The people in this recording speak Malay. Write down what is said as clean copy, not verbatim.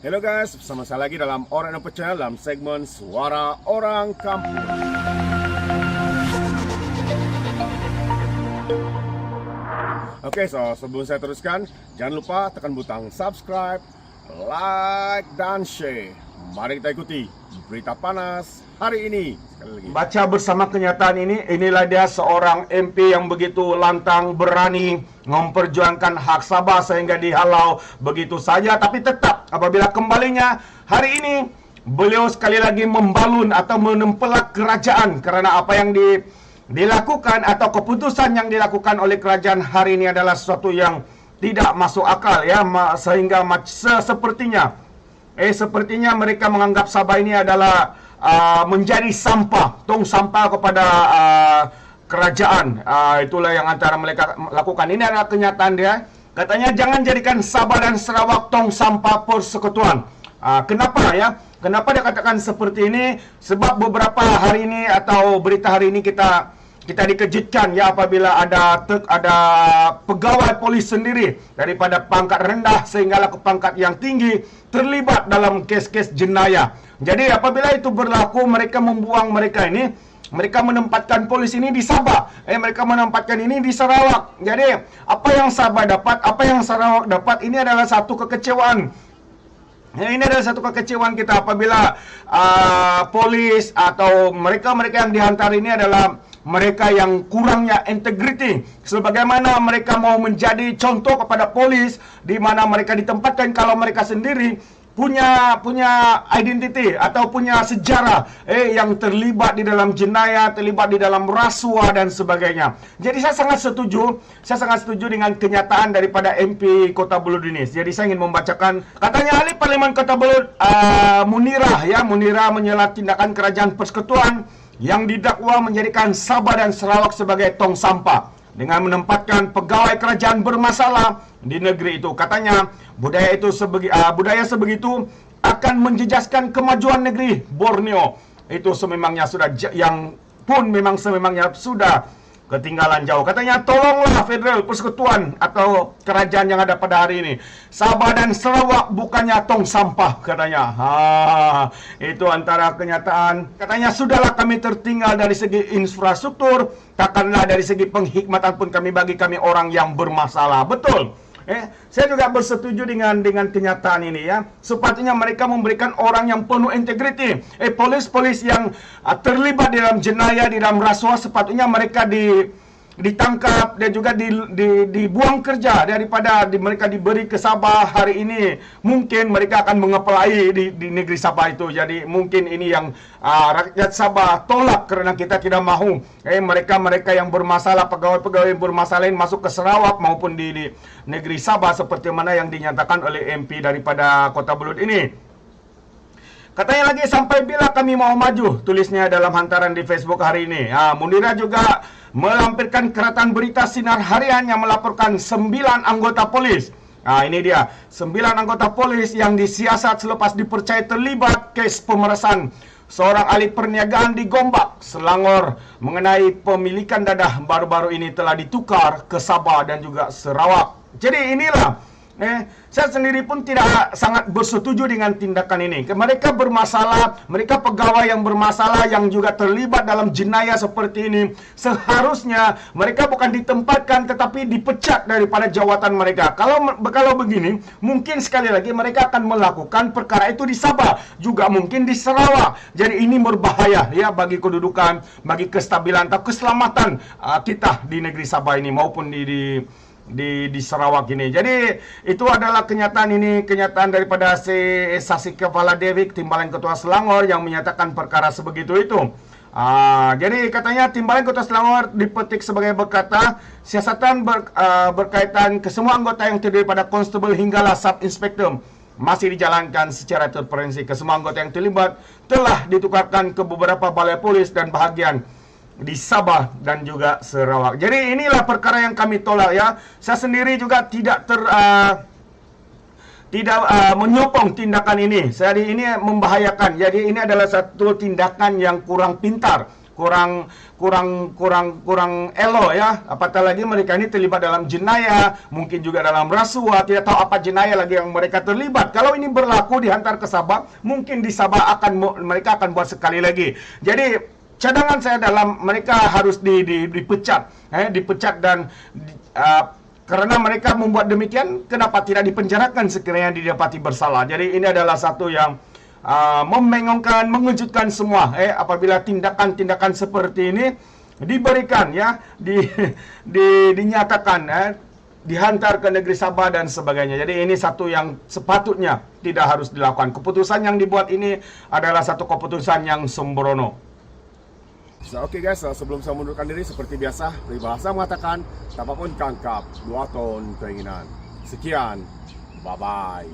Hello guys, bersama saya lagi dalam Orang Indonesia Channel dalam segmen Suara Orang Kampung. Oke, sebelum saya teruskan, jangan lupa tekan butang subscribe, like, dan share. Mari kita ikuti berita panas hari ini. Sekali lagi. Baca bersama kenyataan ini, inilah dia seorang MP yang begitu lantang, berani memperjuangkan hak Sabah sehingga dihalau begitu saja. Tapi tetap apabila kembalinya hari ini, beliau sekali lagi membalun atau menempelak kerajaan. Karena apa yang dilakukan atau keputusan yang dilakukan oleh kerajaan hari ini adalah sesuatu yang tidak masuk akal, ya. Sehingga sepertinya mereka menganggap Sabah ini adalah menjadi sampah, tong sampah kepada kerajaan. Itulah yang antara mereka lakukan. Ini adalah kenyataan dia. Katanya jangan jadikan Sabah dan Sarawak tong sampah persekutuan. Kenapa ya? Kenapa dia katakan seperti ini? Sebab beberapa hari ini atau berita hari ini kita dikejutkan ya apabila ada pegawai polis sendiri daripada pangkat rendah sehinggalah ke pangkat yang tinggi terlibat dalam kes-kes jenayah. Jadi apabila itu berlaku, mereka menempatkan polis ini di Sabah, mereka menempatkan ini di Sarawak. Jadi apa yang Sabah dapat, apa yang Sarawak dapat, ini adalah satu kekecewaan. Ya, ini adalah satu kekecewaan kita apabila polis atau mereka yang dihantar ini adalah mereka yang kurangnya integriti. Sebagaimana mereka mau menjadi contoh kepada polis, di mana mereka ditempatkan kalau mereka sendiri punya identiti atau punya sejarah yang terlibat di dalam jenayah, terlibat di dalam rasuah dan sebagainya. Jadi saya sangat setuju dengan kenyataan daripada MP Kota Belud ini. Jadi saya ingin membacakan, katanya ahli Parlimen Kota Belud Munirah menyela tindakan kerajaan persekutuan yang didakwa menjadikan Sabah dan Sarawak sebagai tong sampah dengan menempatkan pegawai kerajaan bermasalah di negeri itu. Katanya budaya sebegitu akan menjejaskan kemajuan negeri Borneo. Itu sememangnya sudah ketinggalan jauh. Katanya tolonglah federal persekutuan atau kerajaan yang ada pada hari ini. Sabah dan Sarawak bukannya tong sampah, katanya. Itu antara kenyataan. Katanya sudahlah kami tertinggal dari segi infrastruktur, takkanlah dari segi penghikmatan pun bagi kami orang yang bermasalah. Betul. Saya juga bersetuju dengan kenyataan ini ya. Sepatutnya mereka memberikan orang yang penuh integriti. Polis-polis yang terlibat di dalam jenayah, di dalam rasuah, sepatutnya mereka ditangkap dan juga dibuang kerja daripada mereka diberi ke Sabah hari ini. Mungkin mereka akan mengeplai di negeri Sabah itu. Jadi mungkin ini yang rakyat Sabah tolak karena kita tidak mahu mereka yang bermasalah, pegawai-pegawai yang bermasalah ini masuk ke Sarawak maupun di negeri Sabah seperti mana yang dinyatakan oleh MP daripada Kota Belud ini. Katanya lagi, sampai bila kami mau maju, tulisnya dalam hantaran di Facebook hari ini. Munirah juga melampirkan keratan berita Sinar Harian yang melaporkan 9 anggota polis. Ini dia, 9 anggota polis yang disiasat selepas dipercayai terlibat kes pemerasan seorang ahli perniagaan di Gombak, Selangor, mengenai pemilikan dadah baru-baru ini telah ditukar ke Sabah dan juga Sarawak. Jadi inilah, saya sendiri pun tidak sangat bersetuju dengan tindakan ini. Mereka bermasalah, mereka pegawai yang bermasalah yang juga terlibat dalam jenayah seperti ini. Seharusnya mereka bukan ditempatkan tetapi dipecat daripada jawatan mereka. Kalau begini, mungkin sekali lagi mereka akan melakukan perkara itu di Sabah, juga mungkin di Sarawak. Jadi ini berbahaya ya bagi kedudukan, bagi kestabilan atau keselamatan kita di negeri Sabah ini maupun di Sarawak ini. Jadi itu adalah kenyataan daripada Sasi Kepala Devik, Timbalan Ketua Selangor yang menyatakan perkara sebegitu itu. Jadi katanya Timbalan Ketua Selangor dipetik sebagai berkata, siasatan berkaitan ke semua anggota yang terdiri pada konstable hinggalah sub inspektor masih dijalankan secara transparansi. Kesemua anggota yang terlibat telah ditukarkan ke beberapa balai polis dan bahagian di Sabah dan juga Sarawak. Jadi inilah perkara yang kami tolak ya. Saya sendiri juga tidak menyokong tindakan ini. Ini membahayakan. Jadi ini adalah satu tindakan yang kurang pintar kurang elo ya. Apatah lagi mereka ini terlibat dalam jenayah, mungkin juga dalam rasuah, tidak tahu apa jenayah lagi yang mereka terlibat. Kalau ini berlaku dihantar ke Sabah, mungkin di Sabah mereka akan buat sekali lagi. Jadi cadangan saya dalam mereka harus dipecat, dipecat dan karena mereka membuat demikian, kenapa tidak dipenjarakan sekiranya didapati bersalah. Jadi ini adalah satu yang membingungkan, mengejutkan semua. Apabila tindakan-tindakan seperti ini diberikan, ya, dinyatakan, dihantar ke negeri Sabah dan sebagainya. Jadi ini satu yang sepatutnya tidak harus dilakukan. Keputusan yang dibuat ini adalah satu keputusan yang sembrono. Oke guys, sebelum saya mundurkan diri seperti biasa, peribahasa mengatakan, apapun tangkap, 2 ton keinginan. Sekian, bye-bye.